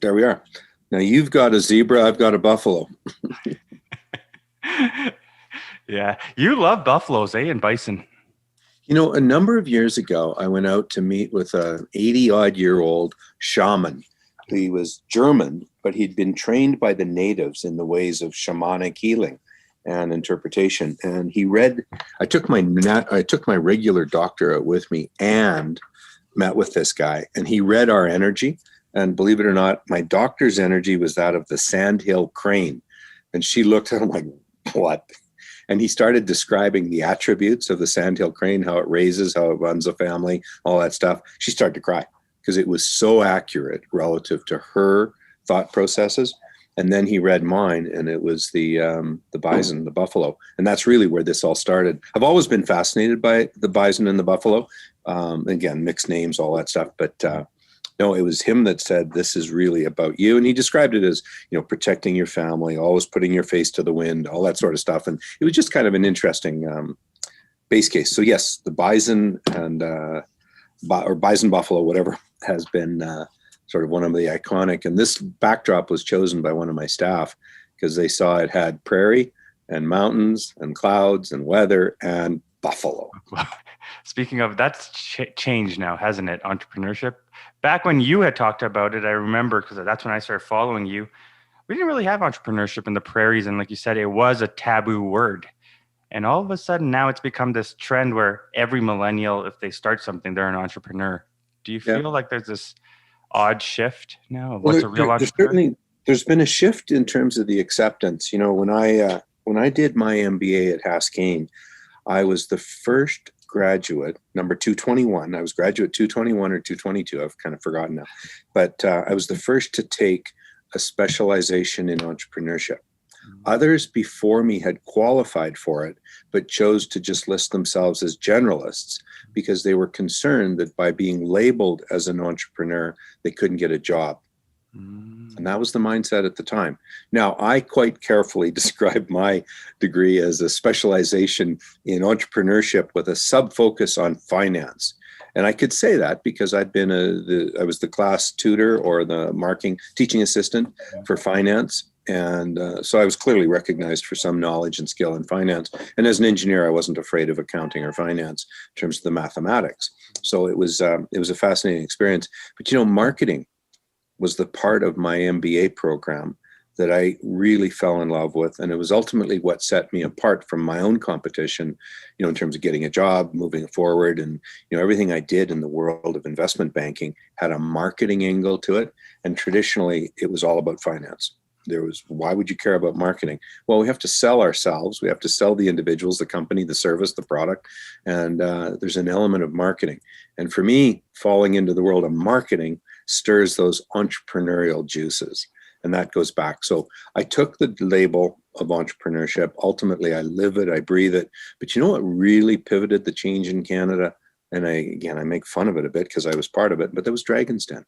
There we are. Now you've got a zebra, I've got a buffalo. Yeah. You love buffaloes, eh? And bison. You know, a number of years ago, I went out to meet with an 80-odd-year-old shaman. He was German, but he'd been trained by the natives in the ways of shamanic healing and interpretation. And he read, I took my regular doctorate with me and met with this guy, and he read our energy. And believe it or not, my doctor's energy was that of the sandhill crane. And she looked at him like, what? And he started describing the attributes of the sandhill crane, how it raises, how it runs a family, all that stuff. She started to cry because it was so accurate relative to her thought processes. And then he read mine, and it was the bison, the buffalo. And that's really where this all started. I've always been fascinated by the bison and the buffalo. Again, mixed names, all that stuff. But no, it was him that said, this is really about you. And he described it as, protecting your family, always putting your face to the wind, all that sort of stuff. And it was just kind of an interesting base case. So yes, the bison and or bison buffalo, whatever, has been sort of one of the iconic. And this backdrop was chosen by one of my staff because they saw it had prairie and mountains and clouds and weather and buffalo. Speaking of, that's changed now, hasn't it? Entrepreneurship. Back when you had talked about it, I remember, because that's when I started following you, we didn't really have entrepreneurship in the prairies. And like you said, it was a taboo word. And all of a sudden now it's become this trend where every millennial, if they start something, they're an entrepreneur. Do you feel like there's this odd shift now of what's a real entrepreneur? There's been a shift in terms of the acceptance. When I did my MBA at Haskayne, I was the first graduate, number 221. I was graduate 221 or 222. I've kind of forgotten now. But I was the first to take a specialization in entrepreneurship. Others before me had qualified for it, but chose to just list themselves as generalists because they were concerned that by being labeled as an entrepreneur, they couldn't get a job. And that was the mindset at the time. Now, I quite carefully described my degree as a specialization in entrepreneurship with a sub-focus on finance. And I could say that because I'd been I was the class tutor or the marketing teaching assistant for finance. And so I was clearly recognized for some knowledge and skill in finance. And as an engineer, I wasn't afraid of accounting or finance in terms of the mathematics. So it was a fascinating experience. But, marketing was the part of my MBA program that I really fell in love with. And it was ultimately what set me apart from my own competition, in terms of getting a job, moving forward. And, everything I did in the world of investment banking had a marketing angle to it. And traditionally, it was all about finance. Why would you care about marketing? Well, we have to sell ourselves. We have to sell the individuals, the company, the service, the product. And there's an element of marketing. And for me, falling into the world of marketing stirs those entrepreneurial juices. And that goes back. So I took the label of entrepreneurship. Ultimately, I live it, I breathe it. But you know what really pivoted the change in Canada? And I make fun of it a bit because I was part of it, but that was Dragon's Den.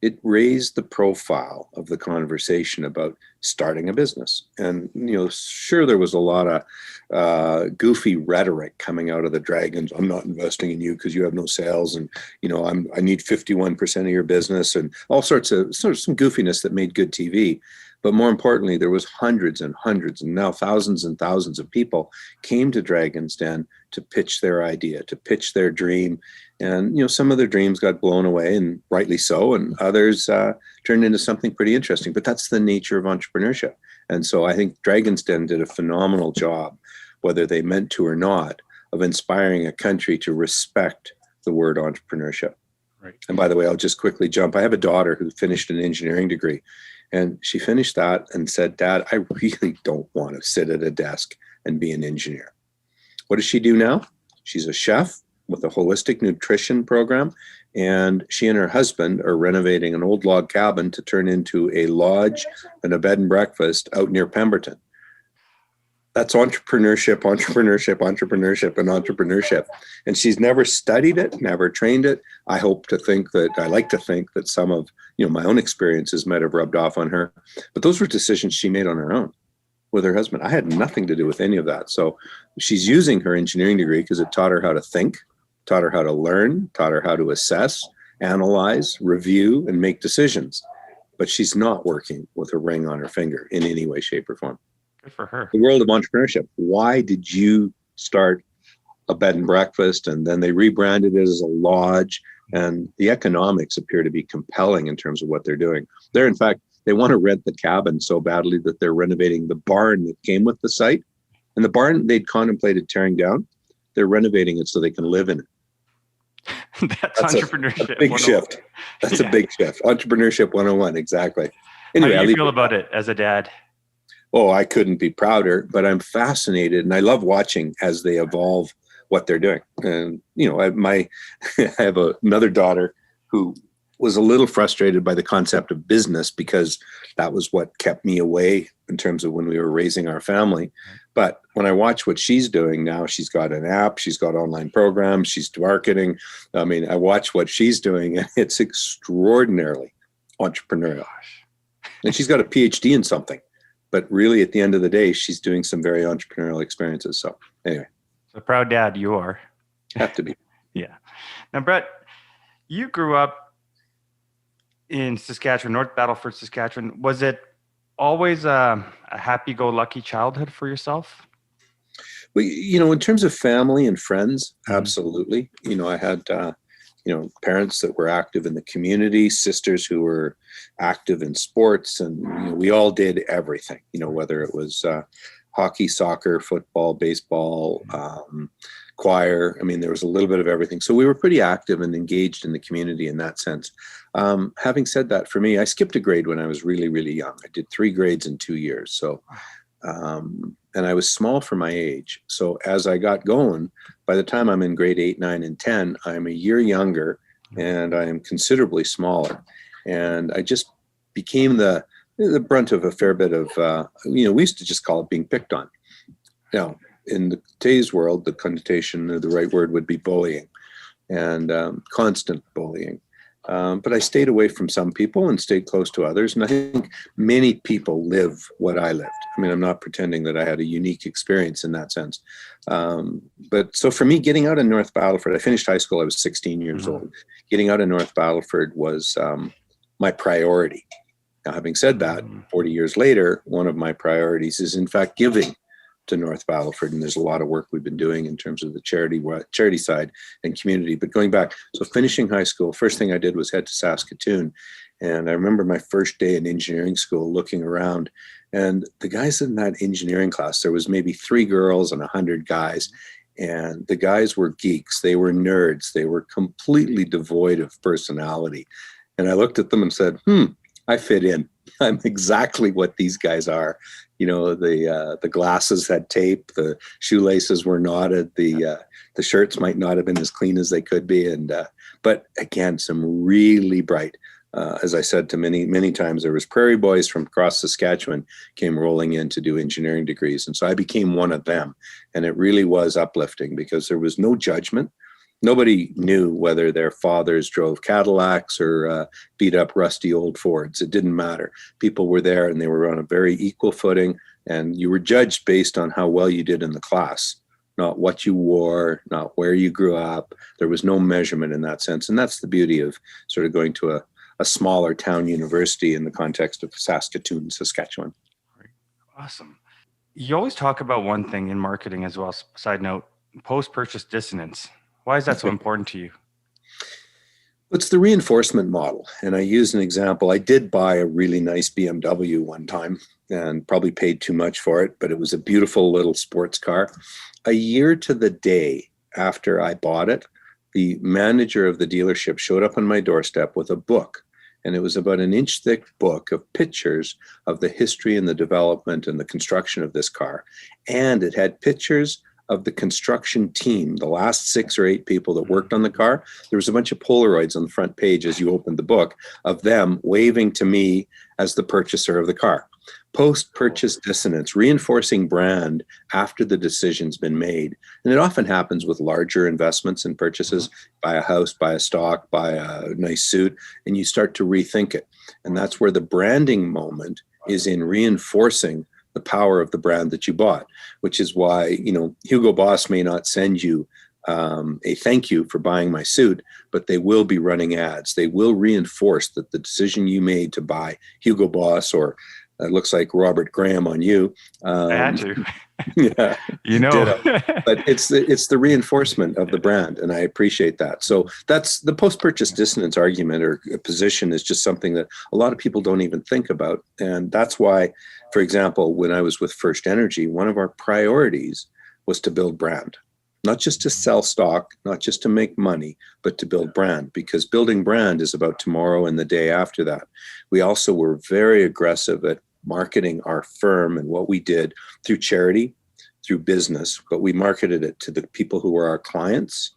It raised the profile of the conversation about starting a business. And, sure, there was a lot of goofy rhetoric coming out of the Dragons. I'm not investing in you because you have no sales. And, I need 51% of your business and all sorts of some goofiness that made good TV. But more importantly, there was hundreds and hundreds and now thousands and thousands of people came to Dragon's Den to pitch their idea, to pitch their dream. And, some of their dreams got blown away, and rightly so, and others turned into something pretty interesting. But that's the nature of entrepreneurship. And so I think Dragon's Den did a phenomenal job, whether they meant to or not, of inspiring a country to respect the word entrepreneurship. Right. And by the way, I'll just quickly jump. I have a daughter who finished an engineering degree, and she finished that and said, Dad, I really don't want to sit at a desk and be an engineer. What does she do now? She's a chef with a holistic nutrition program, and she and her husband are renovating an old log cabin to turn into a lodge and a bed and breakfast out near Pemberton. That's entrepreneurship, entrepreneurship, entrepreneurship, and entrepreneurship. And she's never studied it, never trained it. I like to think that some of my own experiences might have rubbed off on her, but those were decisions she made on her own with her husband. I had nothing to do with any of that. So she's using her engineering degree because it taught her how to think, taught her how to learn, taught her how to assess, analyze, review, and make decisions. But she's not working with a ring on her finger in any way, shape, or form. Good for her. The world of entrepreneurship. Why did you start a bed and breakfast, and then they rebranded it as a lodge? And the economics appear to be compelling in terms of what they're doing. They're, in fact, they want to rent the cabin so badly that they're renovating the barn that came with the site. And the barn they'd contemplated tearing down, they're renovating it so they can live in it. That's entrepreneurship. A big shift. That's a big shift. Entrepreneurship 101, exactly. Anyway, how do you feel about it as a dad? Oh, I couldn't be prouder, but I'm fascinated and I love watching as they evolve what they're doing. And, I have another daughter who was a little frustrated by the concept of business because that was what kept me away in terms of when we were raising our family. But when I watch what she's doing now, she's got an app, she's got online programs, she's marketing. I mean, I watch what she's doing and it's extraordinarily entrepreneurial. And she's got a PhD in something, but really at the end of the day, she's doing some very entrepreneurial experiences. So anyway. So proud dad you are. Have to be. Yeah. Now, Brett, you grew up in Saskatchewan, North Battleford, Saskatchewan. Was it always a happy-go-lucky childhood for yourself? Well, in terms of family and friends, absolutely. I had, parents that were active in the community, sisters who were active in sports, and we all did everything. Whether it was hockey, soccer, football, baseball, choir. I mean, there was a little bit of everything. So we were pretty active and engaged in the community in that sense. Having said that, for me, I skipped a grade when I was really, really young. I did 3 grades in 2 years. So, and I was small for my age. So as I got going, by the time I'm in grade 8, 9, and 10, I'm a year younger and I am considerably smaller. And I just became the brunt of a fair bit of, we used to just call it being picked on. Now, in today's world, the connotation or the right word would be bullying and constant bullying. But I stayed away from some people and stayed close to others. And I think many people live what I lived. I mean, I'm not pretending that I had a unique experience in that sense. But so for me, getting out of North Battleford, I finished high school, I was 16 years old. Getting out of North Battleford was my priority. Now, having said that, 40 years later, one of my priorities is in fact giving to North Battleford. And there's a lot of work we've been doing in terms of the charity side and community. But going back, so finishing high school, first thing I did was head to Saskatoon. And I remember my first day in engineering school looking around, and the guys in that engineering class, there was maybe 3 girls and 100 guys. And the guys were geeks. They were nerds. They were completely devoid of personality. And I looked at them and said, I fit in. I'm exactly what these guys are. The glasses had tape, the shoelaces were knotted, the shirts might not have been as clean as they could be. And but again, some really bright, as I said to many times, there was prairie boys from across Saskatchewan came rolling in to do engineering degrees. And so I became one of them. And it really was uplifting because there was no judgment. Nobody knew whether their fathers drove Cadillacs or beat up rusty old Fords. It didn't matter. People were there and they were on a very equal footing, and you were judged based on how well you did in the class, not what you wore, not where you grew up. There was no measurement in that sense. And that's the beauty of sort of going to a smaller town university in the context of Saskatoon, Saskatchewan. Awesome. You always talk about one thing in marketing as well, side note, post-purchase dissonance. Why is that so important to you? It's the reinforcement model. And I use an example. I did buy a really nice BMW one time and probably paid too much for it, but it was a beautiful little sports car. A year to the day after I bought it, the manager of the dealership showed up on my doorstep with a book. And it was about an inch thick book of pictures of the history and the development and the construction of this car. And it had pictures of the construction team, the last 6 or 8 people that worked on the car. There was a bunch of Polaroids on the front page as you opened the book of them waving to me as the purchaser of the car. Post-purchase dissonance, reinforcing brand after the decision's been made. And it often happens with larger investments and purchases. Buy a house, buy a stock, buy a nice suit, and you start to rethink it. And that's where the branding moment is in reinforcing the power of the brand that you bought, which is why, Hugo Boss may not send you a thank you for buying my suit, but they will be running ads. They will reinforce that the decision you made to buy Hugo Boss, or it looks like Robert Graham on you. I had to. Yeah, Ditto. but it's the reinforcement of the brand, and I appreciate that. So that's the post-purchase dissonance argument or position is just something that a lot of people don't even think about, and that's why, for example, when I was with First Energy, one of our priorities was to build brand, not just to sell stock, not just to make money, but to build brand, because building brand is about tomorrow and the day after that. We also were very aggressive at marketing our firm and what we did through charity, through business, but we marketed it to the people who were our clients,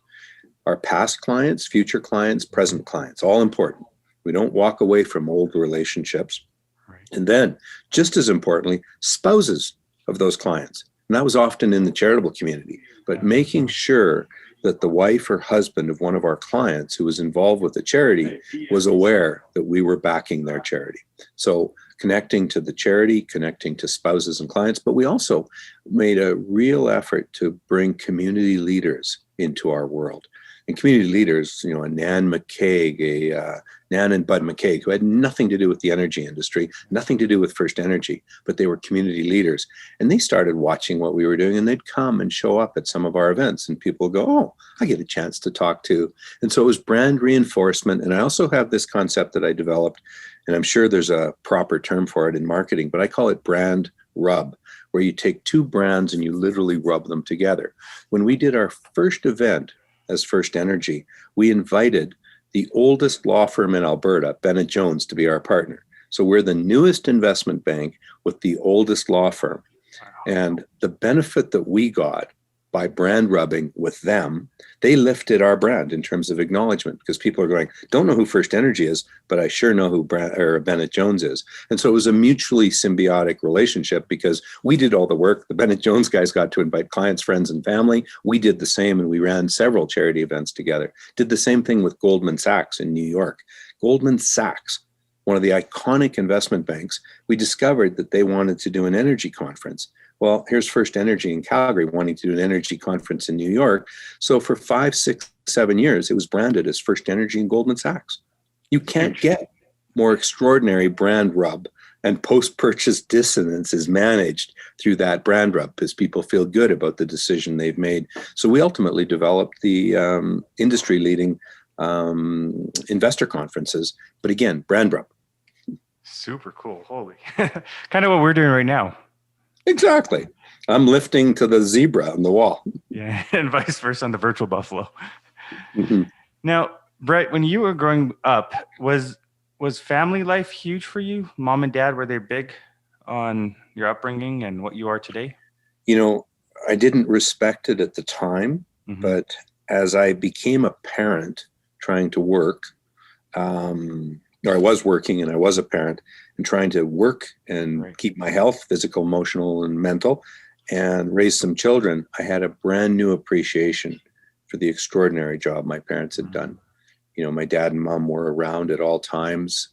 our past clients, future clients, present clients, all important. We don't walk away from old relationships. Right. And then, just as importantly, spouses of those clients. And that was often in the charitable community, but making sure that the wife or husband of one of our clients who was involved with the charity was aware that we were backing their charity. So connecting to the charity, connecting to spouses and clients, but we also made a real effort to bring community leaders into our world. And community leaders, you know, a Nan McCaig, Nan and Bud McCaig, who had nothing to do with the energy industry, nothing to do with First Energy, but they were community leaders. And they started watching what we were doing, and they'd come and show up at some of our events, and people go, oh, I get a chance to talk to. And so it was brand reinforcement. And I also have this concept that I developed, and I'm sure there's a proper term for it in marketing, but I call it brand rub, where you take two brands and you literally rub them together. When we did our first event as First Energy, we invited the oldest law firm in Alberta, Bennett Jones, to be our partner. So we're the newest investment bank with the oldest law firm. And the benefit that we got by brand rubbing with them, they lifted our brand in terms of acknowledgement, because people are going, don't know who First Energy is, but I sure know who Bennett Jones is. And so it was a mutually symbiotic relationship, because we did all the work. The Bennett Jones guys got to invite clients, friends, and family. We did the same, and we ran several charity events together. Did the same thing with Goldman Sachs in New York. Goldman Sachs, one of the iconic investment banks, we discovered that they wanted to do an energy conference. Well, here's First Energy in Calgary wanting to do an energy conference in New York. So for 5, 6, 7 years, it was branded as First Energy and Goldman Sachs. You can't get more extraordinary brand rub, and post-purchase dissonance is managed through that brand rub, because people feel good about the decision they've made. So we ultimately developed the industry-leading investor conferences, but again, brand rub. Super cool. Holy. Kind of what we're doing right now. Exactly. I'm lifting to the zebra on the wall. Yeah, and vice versa on the virtual buffalo. Mm-hmm. Now, Brett, when you were growing up, was family life huge for you? Mom and dad, were they big on your upbringing and what you are today? You know, I didn't respect it at the time, Mm-hmm. but as I became a parent trying to work, or I was working and I was a parent and trying to work and Right. keep my health, physical, emotional, and mental, and raise some children, I had a brand new appreciation for the extraordinary job my parents had done. You know, my dad and mom were around at all times.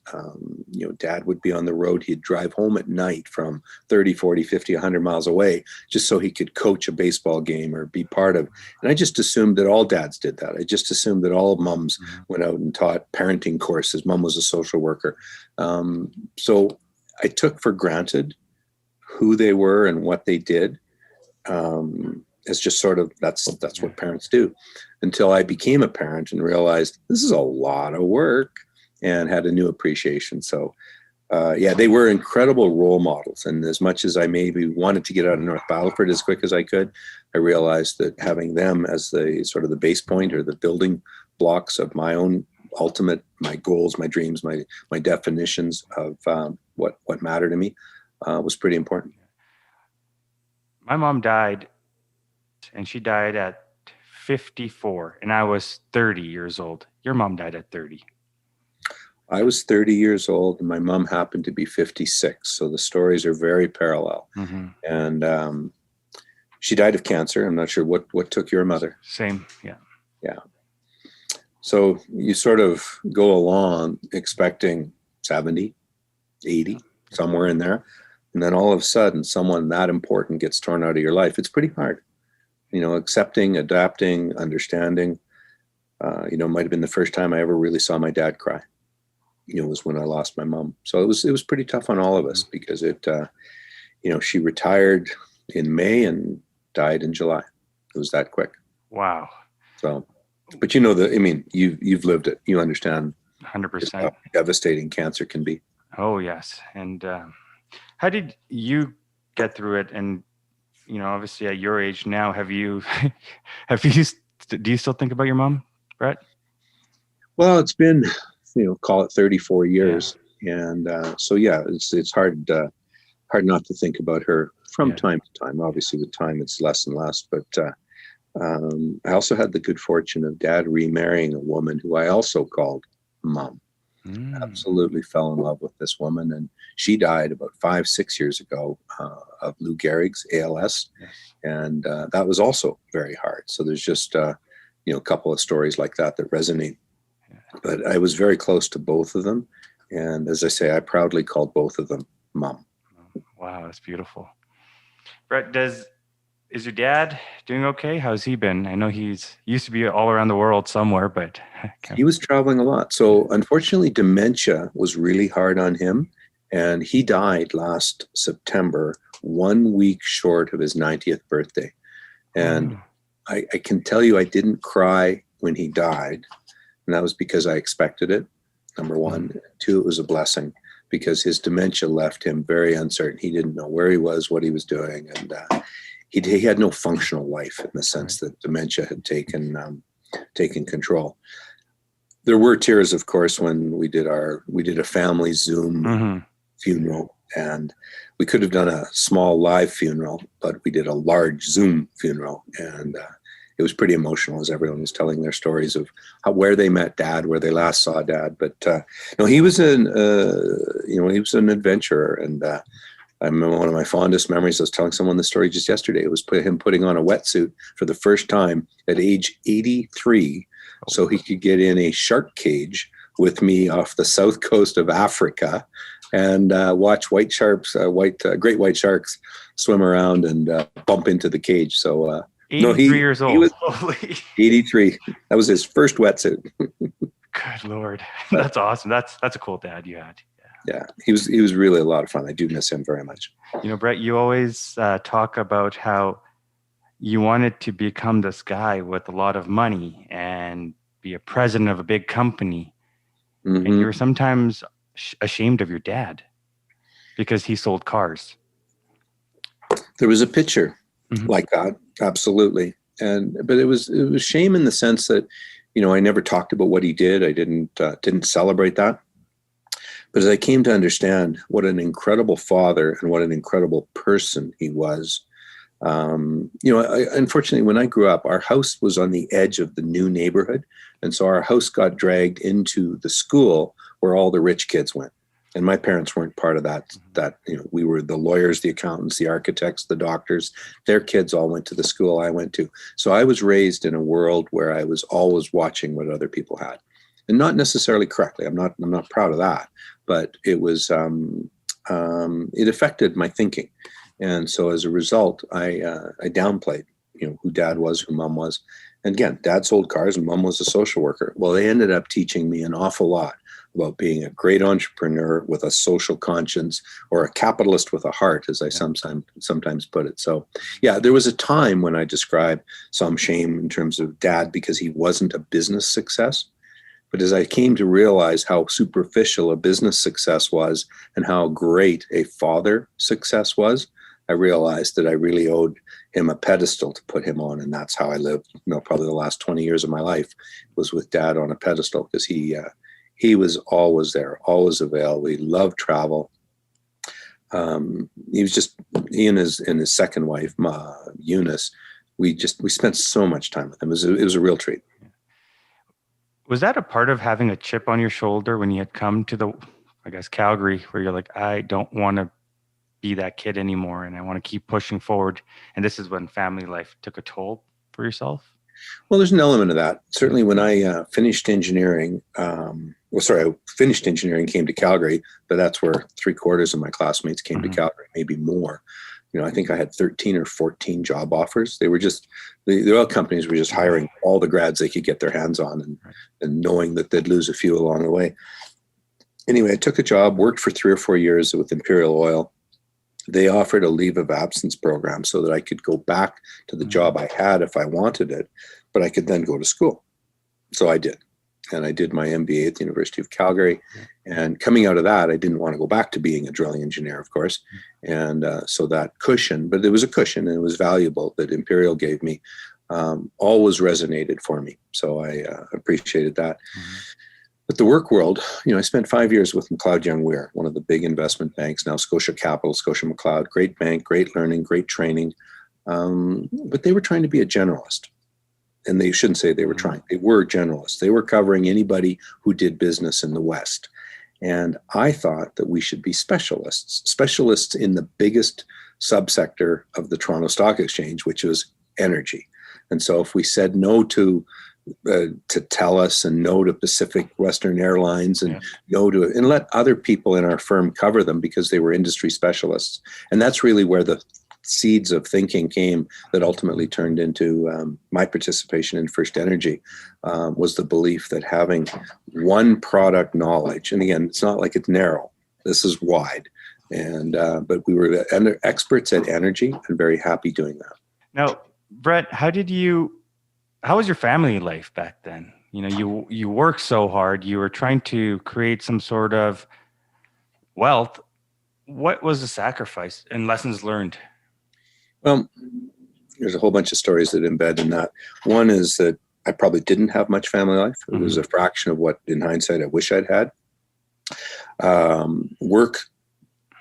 You know, dad would be on the road. He'd drive home at night from 30, 40, 50, 100 miles away just so he could coach a baseball game or be part of. And I just assumed that all dads did that. I just assumed that all moms went out and taught parenting courses. Mom was a social worker. So I took for granted who they were and what they did. It's just sort of, that's what parents do, until I became a parent and realized this is a lot of work, and had a new appreciation. So yeah, they were incredible role models. And as much as I maybe wanted to get out of North Battleford as quick as I could, I realized that having them as the sort of the base point or the building blocks of my own ultimate, my goals, my dreams, my definitions of what mattered to me was pretty important. My mom died, and she died at 54, and I was 30 years old. Your mom died at 30. I was 30 years old, and my mom happened to be 56. So the stories are very parallel. Mm-hmm. And she died of cancer. I'm not sure what took your mother. Same, yeah. Yeah. So you sort of go along expecting 70, 80, somewhere in there. And then all of a sudden, someone that important gets torn out of your life. It's pretty hard. accepting, adapting, understanding. Might have been the first time I ever really saw my dad cry. Was when I lost my mom. So it was pretty tough on all of us because she retired in May and died in July. It was that quick. Wow. So, but you've lived it. You understand 100%. how devastating cancer can be. Oh yes. And how did you get through it? And obviously at your age now, do you still think about your mom, Brett? Well, it's been, call it 34 years. Yeah. And it's hard not to think about her from time to time. Obviously with time, it's less and less, but I also had the good fortune of Dad remarrying a woman who I also called Mom. Absolutely fell in love with this woman, and she died about 5-6 years ago of Lou Gehrig's ALS. Yes. And that was also very hard. So there's just a couple of stories like that resonate. Yeah. But I was very close to both of them, and as I say, I proudly called both of them Mom. Wow, that's beautiful. Brett, is your dad doing okay? How's he been? I know he's used to be all around the world somewhere, but he was traveling a lot. So unfortunately, dementia was really hard on him, and he died last September, 1 week short of his 90th birthday. And I can tell you, I didn't cry when he died, and that was because I expected it, number one. Two, it was a blessing, because his dementia left him very uncertain. He didn't know where he was, what he was doing, and he had no functional life in the sense that dementia had taken control. There were tears, of course, when we did a family Zoom funeral, and we could have done a small live funeral, but we did a large Zoom funeral, and it was pretty emotional as everyone was telling their stories of where they met Dad, where they last saw Dad. But he was he was an adventurer, and I remember one of my fondest memories. I was telling someone the story just yesterday. It was him putting on a wetsuit for the first time at age 83, so he could get in a shark cage with me off the south coast of Africa and watch great white sharks swim around and bump into the cage. So 83 years old. He was 83. That was his first wetsuit. Good Lord. That's awesome. That's a cool dad you had. Yeah, he was really a lot of fun. I do miss him very much. Brett, you always talk about how you wanted to become this guy with a lot of money and be a president of a big company. And you were sometimes ashamed of your dad because he sold cars. There was a picture like that, absolutely. But it was shame in the sense that, I never talked about what he did. I didn't celebrate that. But as I came to understand what an incredible father and what an incredible person he was, unfortunately, when I grew up, our house was on the edge of the new neighborhood. And so our house got dragged into the school where all the rich kids went. And my parents weren't part of that. We were the lawyers, the accountants, the architects, the doctors. Their kids all went to the school I went to. So I was raised in a world where I was always watching what other people had. And not necessarily correctly. I'm not proud of that, but it was it affected my thinking, and so as a result, I downplayed who Dad was, who Mom was, and again, Dad sold cars and Mom was a social worker. Well, they ended up teaching me an awful lot about being a great entrepreneur with a social conscience, or a capitalist with a heart, as I sometimes put it. So, yeah, there was a time when I described some shame in terms of Dad because he wasn't a business success. But as I came to realize how superficial a business success was and how great a father success was, I realized that I really owed him a pedestal to put him on. And that's how I lived, probably the last 20 years of my life was with Dad on a pedestal, because he was always there, always available. He loved travel. He and his second wife, Eunice, we spent so much time with him. It was a real treat. Was that a part of having a chip on your shoulder when you had come to Calgary, where you're like, I don't want to be that kid anymore and I want to keep pushing forward? And this is when family life took a toll for yourself? Well, there's an element of that. Certainly when I finished engineering, I finished engineering, came to Calgary, but that's where 3/4 of my classmates came to Calgary, maybe more. I think I had 13 or 14 job offers. They were just, the oil companies were just hiring all the grads they could get their hands on, and knowing that they'd lose a few along the way. Anyway, I took a job, worked for 3 or 4 years with Imperial Oil. They offered a leave of absence program so that I could go back to the job I had if I wanted it, but I could then go to school. So I did. And I did my MBA at the University of Calgary. And coming out of that, I didn't want to go back to being a drilling engineer, of course. And so that cushion, but it was a cushion and it was valuable that Imperial gave me, always resonated for me. So I appreciated that. But the work world, I spent 5 years with McLeod Young Weir, one of the big investment banks, now Scotia Capital, Scotia McLeod, great bank, great learning, great training. But they were trying to be a generalist. And they shouldn't say they were trying. They were generalists. They were covering anybody who did business in the West. And I thought that we should be specialists in the biggest subsector of the Toronto Stock Exchange, which was energy. And so if we said no to TELUS and no to Pacific Western Airlines and and let other people in our firm cover them because they were industry specialists. And that's really where the seeds of thinking came that ultimately turned into my participation in First Energy, was the belief that having one product knowledge, and again, it's not like it's narrow, this is wide. And but we were experts at energy and very happy doing that. Now, Brett, how was your family life back then? You worked so hard, you were trying to create some sort of wealth. What was the sacrifice and lessons learned? Well, there's a whole bunch of stories that embed in that. One is that I probably didn't have much family life. It was a fraction of what, in hindsight, I wish I'd had. Work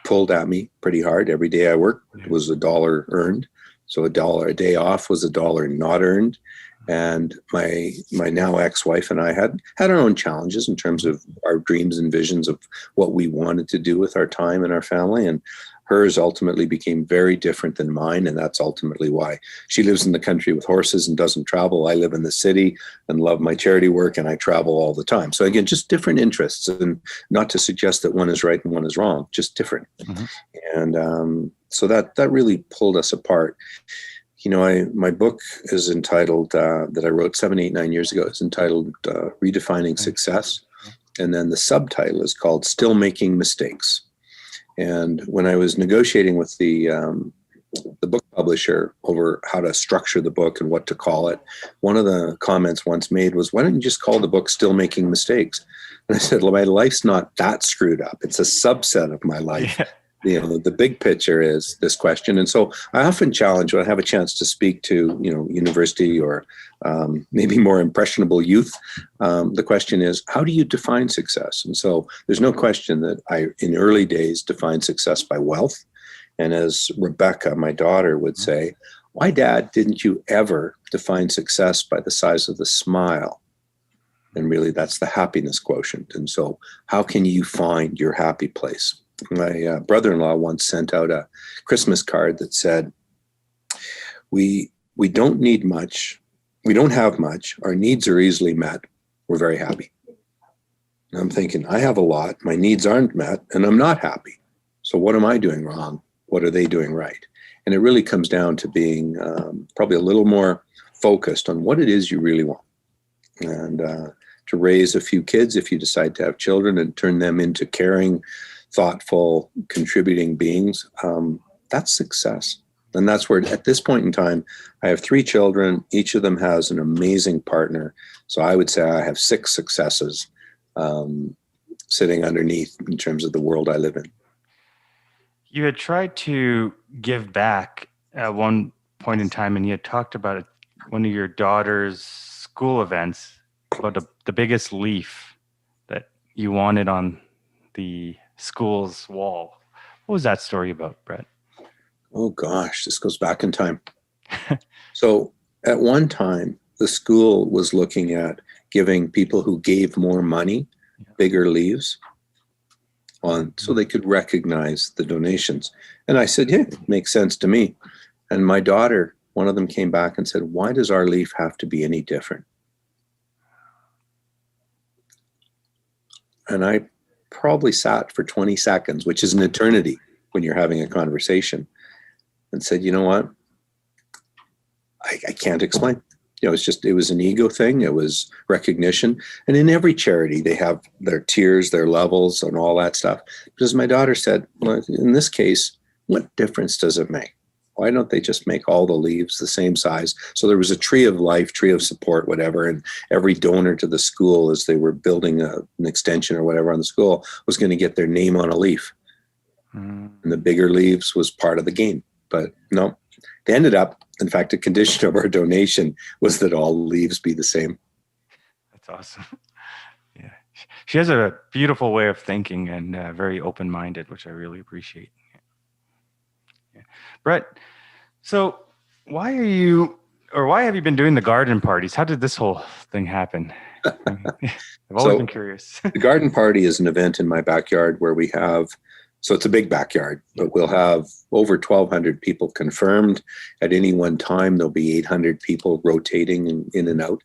pulled at me pretty hard. Every day I worked was $1 earned. So $1 a day off was $1 not earned. And my now ex-wife and I had our own challenges in terms of our dreams and visions of what we wanted to do with our time and our family. And hers ultimately became very different than mine. And that's ultimately why she lives in the country with horses and doesn't travel. I live in the city and love my charity work, and I travel all the time. So again, just different interests, and not to suggest that one is right and one is wrong, just different. And so that really pulled us apart. My book is entitled, that I wrote 7, 8, 9 years ago, is entitled Redefining Success. And then the subtitle is called Still Making Mistakes. And when I was negotiating with the book publisher over how to structure the book and what to call it, one of the comments once made was, why don't you just call the book Still Making Mistakes? And I said, well, my life's not that screwed up. It's a subset of my life. The big picture is this question. And so I often challenge, when I have a chance to speak to, university or maybe more impressionable youth, the question is, how do you define success? And so there's no question that I, in early days, defined success by wealth. And as Rebecca, my daughter, would say, why, Dad, didn't you ever define success by the size of the smile? And really, that's the happiness quotient. And so how can you find your happy place? My brother-in-law once sent out a Christmas card that said, we don't need much. We don't have much. Our needs are easily met. We're very happy. And I'm thinking, I have a lot. My needs aren't met, and I'm not happy. So what am I doing wrong? What are they doing right? And it really comes down to being probably a little more focused on what it is you really want. And to raise a few kids, if you decide to have children, and turn them into caring, thoughtful, contributing beings, that's success. And that's where, at this point in time, I have 3 children. Each of them has an amazing partner. So I would say I have 6 successes sitting underneath in terms of the world I live in. You had tried to give back at one point in time, and you had talked about it, one of your daughter's school events, about the biggest leaf that you wanted on the school's wall. What was that story about, Brett? Oh gosh, this goes back in time. So at one time, the school was looking at giving people who gave more money bigger leaves on, so they could recognize the donations. And I said, yeah, it makes sense to me. And my daughter, one of them came back and said, why does our leaf have to be any different? And I probably sat for 20 seconds, which is an eternity when you're having a conversation. and said, you know what? I can't explain. It was an ego thing. It was recognition. And in every charity, they have their tiers, their levels, and all that stuff. Because my daughter said, well, in this case, what difference does it make? Why don't they just make all the leaves the same size? So there was a tree of life, tree of support, whatever. And every donor to the school, as they were building an extension or whatever on the school, was going to get their name on a leaf. And the bigger leaves was part of the game. But no, they ended up, in fact, a condition of our donation was that all leaves be the same. That's awesome. Yeah. She has a beautiful way of thinking and very open-minded, which I really appreciate. Yeah. Brett, so why have you been doing the garden parties? How did this whole thing happen? I've always been curious. The garden party is an event in my backyard where we have, so it's a big backyard, but we'll have over 1,200 people confirmed. At any one time, there'll be 800 people rotating in and out.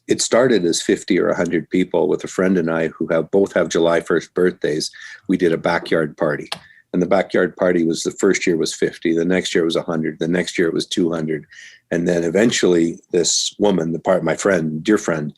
It started as 50 or 100 people with a friend and I who both have July 1st birthdays. We did a backyard party. And the backyard party was, the first year was 50, the next year was 100, the next year it was 200. And then eventually this woman, my friend, dear friend,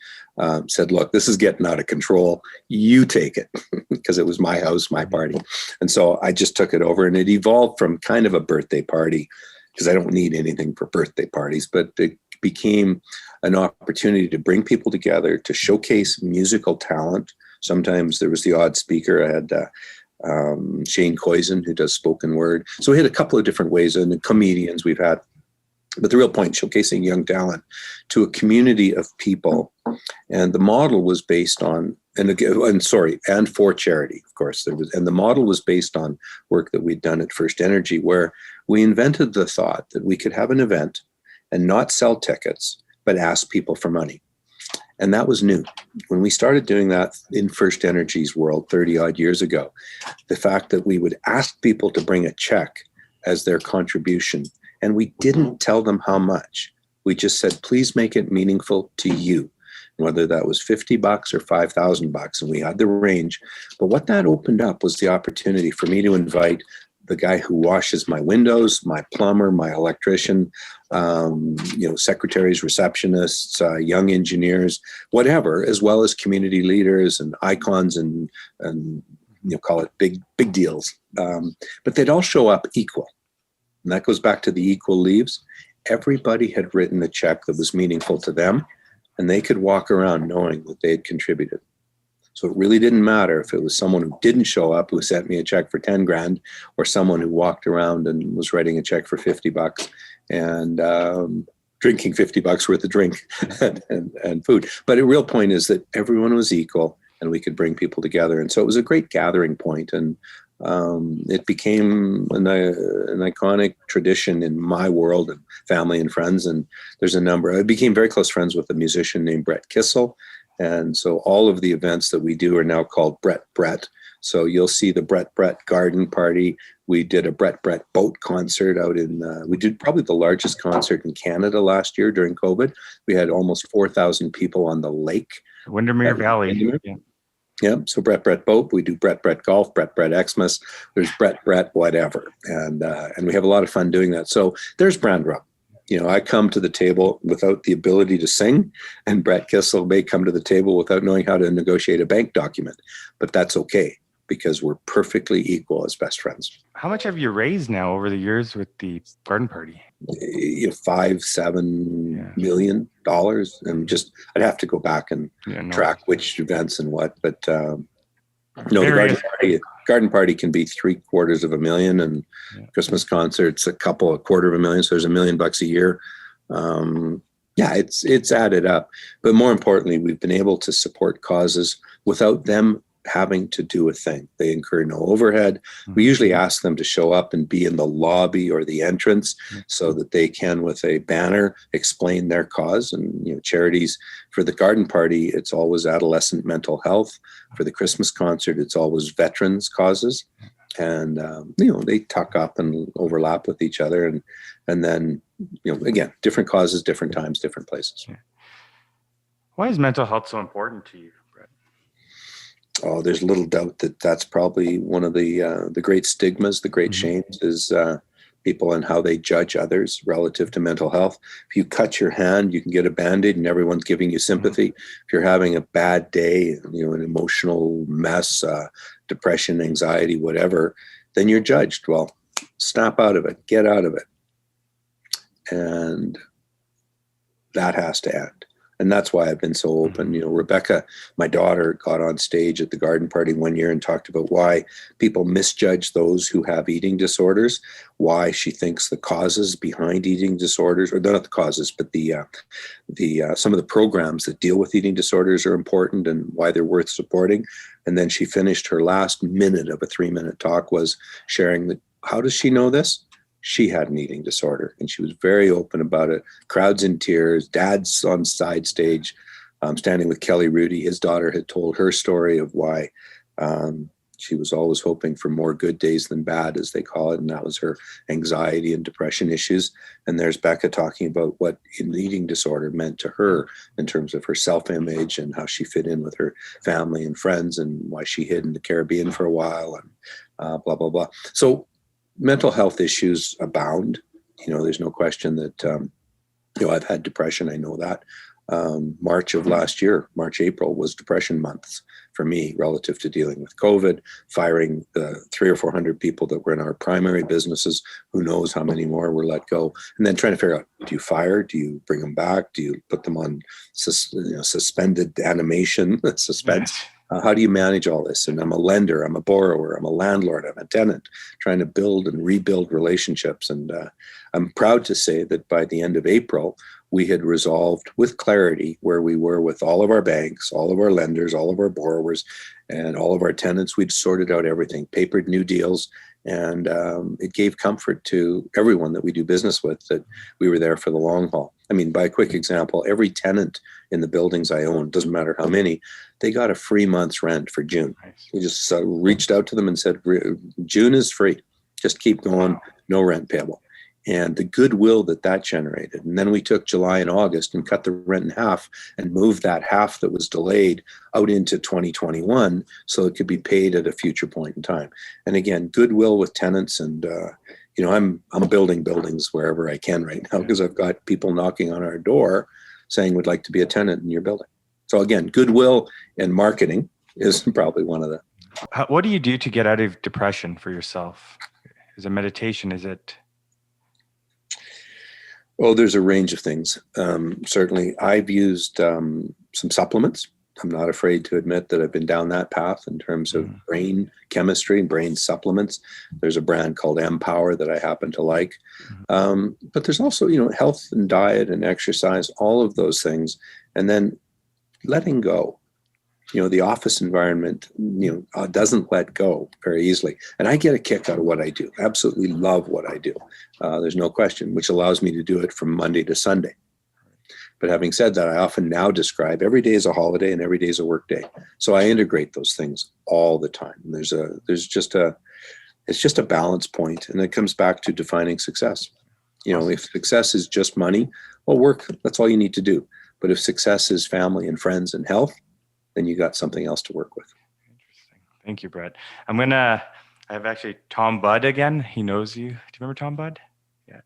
said, look, this is getting out of control. You take it, because it was my house, my party. And so I just took it over, and it evolved from kind of a birthday party, because I don't need anything for birthday parties, but it became an opportunity to bring people together, to showcase musical talent. Sometimes there was the odd speaker. I had Shane Koizen, who does spoken word. So we had a couple of different ways, and the comedians we've had. But the real point, showcasing young talent to a community of people. And the model was based on, and for charity, of course. And the model was based on work that we'd done at First Energy, where we invented the thought that we could have an event and not sell tickets, but ask people for money. And that was new. When we started doing that in First Energy's world 30 odd years ago, the fact that we would ask people to bring a check as their contribution, and we didn't tell them how much. We just said, please make it meaningful to you, whether that was $50 or $5,000. And we had the range. But what that opened up was the opportunity for me to invite the guy who washes my windows, my plumber, my electrician, secretaries, receptionists, young engineers, whatever, as well as community leaders and icons and call it big deals. But they'd all show up equal. And that goes back to the equal leaves. Everybody had written a check that was meaningful to them, and they could walk around knowing that they had contributed. So it really didn't matter if it was someone who didn't show up, who sent me a check for 10 grand, or someone who walked around and was writing a check for $50 and drinking $50 worth of drink and food. But the real point is that everyone was equal and we could bring people together. And so it was a great gathering point. And it became an iconic tradition in my world and family and friends. And there's a number. I became very close friends with a musician named Brett Kissel. And so all of the events that we do are now called Brett. So you'll see the Brett Garden Party. We did a Brett boat concert out in, we did probably the largest concert in Canada last year during COVID. We had almost 4,000 people on the lake. Windermere Valley. Windermere. Yeah. So Brett Boat, we do Brett Golf, Brett Xmas. There's Brett whatever. And we have a lot of fun doing that. So there's brand rub. I come to the table without the ability to sing, and Brett Kissel may come to the table without knowing how to negotiate a bank document. But that's okay, because we're perfectly equal as best friends. How much have you raised now over the years with the garden party? $5-7 million. And I'd have to go back and track which events and what. But the garden party can be $750,000, and Christmas concerts $250,000. So there's $1 million a year. It's added up. But more importantly, we've been able to support causes without them having to do a thing. They incur no overhead. Mm-hmm. We usually ask them to show up and be in the lobby or the entrance so that they can, with a banner, explain their cause. And charities, for the garden party, it's always adolescent mental health. For the Christmas concert, it's always veterans causes. And they tuck up and overlap with each other. And then again, different causes, different times, different places. Yeah. Why is mental health so important to you? Oh, there's little doubt that that's probably one of the great stigmas, the great shames, is people and how they judge others relative to mental health. If you cut your hand, you can get a Band-Aid and everyone's giving you sympathy. If you're having a bad day, an emotional mess, depression, anxiety, whatever, then you're judged. Well, snap out of it, get out of it. And that has to end. And that's why I've been so open. Rebecca, my daughter, got on stage at the garden party one year and talked about why people misjudge those who have eating disorders, why she thinks the causes behind eating disorders, or not the causes, but the some of the programs that deal with eating disorders are important and why they're worth supporting. And then she finished her last minute of a 3-minute talk was sharing that, how does she know this? She had an eating disorder, and she was very open about it. Crowds in tears, dad's on side stage, standing with Kelly Rudy. His daughter had told her story of why she was always hoping for more good days than bad, as they call it, and that was her anxiety and depression issues. And there's Becca talking about what an eating disorder meant to her in terms of her self-image and how she fit in with her family and friends, and why she hid in the Caribbean for a while, and blah, blah, blah. So mental health issues abound. There's no question that, I've had depression. I know that. March of last year, April was depression months for me relative to dealing with COVID, firing the 300 or 400 people that were in our primary businesses. Who knows how many more were let go? And then trying to figure out, do you fire? Do you bring them back? Do you put them on suspended animation, suspense? How do you manage all this? And I'm a lender, I'm a borrower, I'm a landlord, I'm a tenant, trying to build and rebuild relationships. And I'm proud to say that by the end of April, we had resolved with clarity where we were with all of our banks, all of our lenders, all of our borrowers, and all of our tenants. We'd sorted out everything, papered new deals, and it gave comfort to everyone that we do business with that we were there for the long haul. I mean, by a quick example, every tenant in the buildings I own, doesn't matter how many, they got a free month's rent for June. We just reached out to them and said, June is free. Just keep going, no rent payable. And the goodwill that generated. And then we took July and August and cut the rent in half and moved that half that was delayed out into 2021 so it could be paid at a future point in time. And again, goodwill with tenants. And, I'm building buildings wherever I can right now because I've got people knocking on our door saying would like to be a tenant in your building. So again, goodwill and marketing is probably one of the. What do you do to get out of depression for yourself? Is it meditation? Is it? Oh, there's a range of things. Certainly, I've used some supplements. I'm not afraid to admit that I've been down that path in terms of brain chemistry and brain supplements. There's a brand called Empower that I happen to like. But there's also, health and diet and exercise, all of those things. And then letting go. The office environment, doesn't let go very easily. And I get a kick out of what I do. Absolutely love what I do. There's no question, which allows me to do it from Monday to Sunday. But having said that, I often now describe every day as a holiday and every day is a work day. So I integrate those things all the time. And it's just a balance point. And it comes back to defining success. If success is just money, well, work, that's all you need to do. But if success is family and friends and health, then you got something else to work with. Interesting. Thank you, Brett. I have actually Tom Budd again. He knows you. Do you remember Tom Budd? Yeah.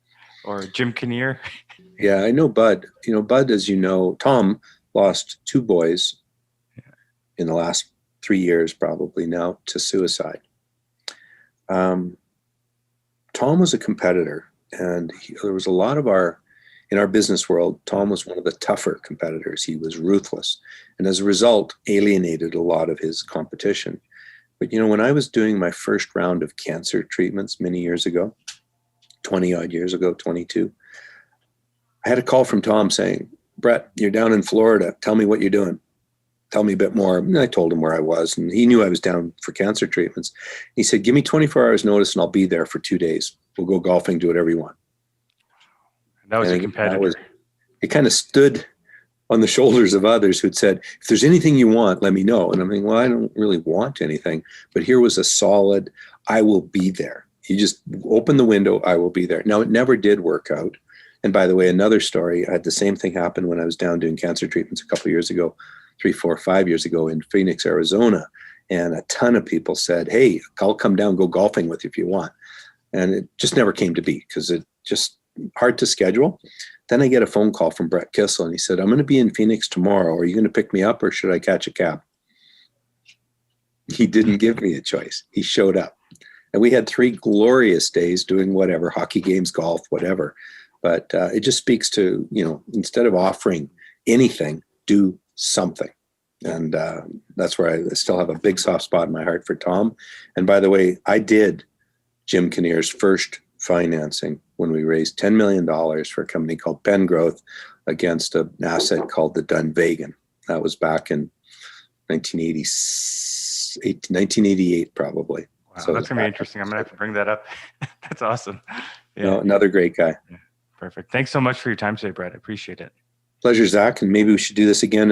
Or Jim Kinnear? Yeah, I know Bud. Bud, as you know, Tom lost 2 boys in the last 3 years, probably now, to suicide. Tom was a competitor, and there was a lot of in our business world, Tom was one of the tougher competitors. He was ruthless, and as a result, alienated a lot of his competition. But when I was doing my first round of cancer treatments many years ago, 20 odd years ago, 22, I had a call from Tom saying, Brett, you're down in Florida. Tell me what you're doing. Tell me a bit more. And I told him where I was, and he knew I was down for cancer treatments. He said, give me 24 hours notice and I'll be there for 2 days. We'll go golfing, do whatever you want. That was a competitor. It kind of stood on the shoulders of others who'd said, if there's anything you want, let me know. And I'm thinking, well, I don't really want anything. But here was a solid, I will be there. You just open the window, I will be there. Now, it never did work out. And by the way, another story, I had the same thing happen when I was down doing cancer treatments a couple of years ago, 3, 4, 5 years ago in Phoenix, Arizona. And a ton of people said, hey, I'll come down, go golfing with you if you want. And it just never came to be because it just hard to schedule. Then I get a phone call from Brett Kissel, and he said, I'm going to be in Phoenix tomorrow. Are you going to pick me up or should I catch a cab? He didn't give me a choice. He showed up. And we had 3 glorious days doing whatever, hockey games, golf, whatever. But it just speaks to, instead of offering anything, do something. And that's where I still have a big soft spot in my heart for Tom. And by the way, I did Jim Kinnear's first financing when we raised $10 million for a company called Penn Growth against an asset called the Dunvegan. That was back in 1988, probably. Wow, so that's going to be interesting. I'm going to have to bring that up. That's awesome. Yeah. No, another great guy. Yeah. Perfect. Thanks so much for your time today, Brett. I appreciate it. Pleasure, Zach. And maybe we should do this again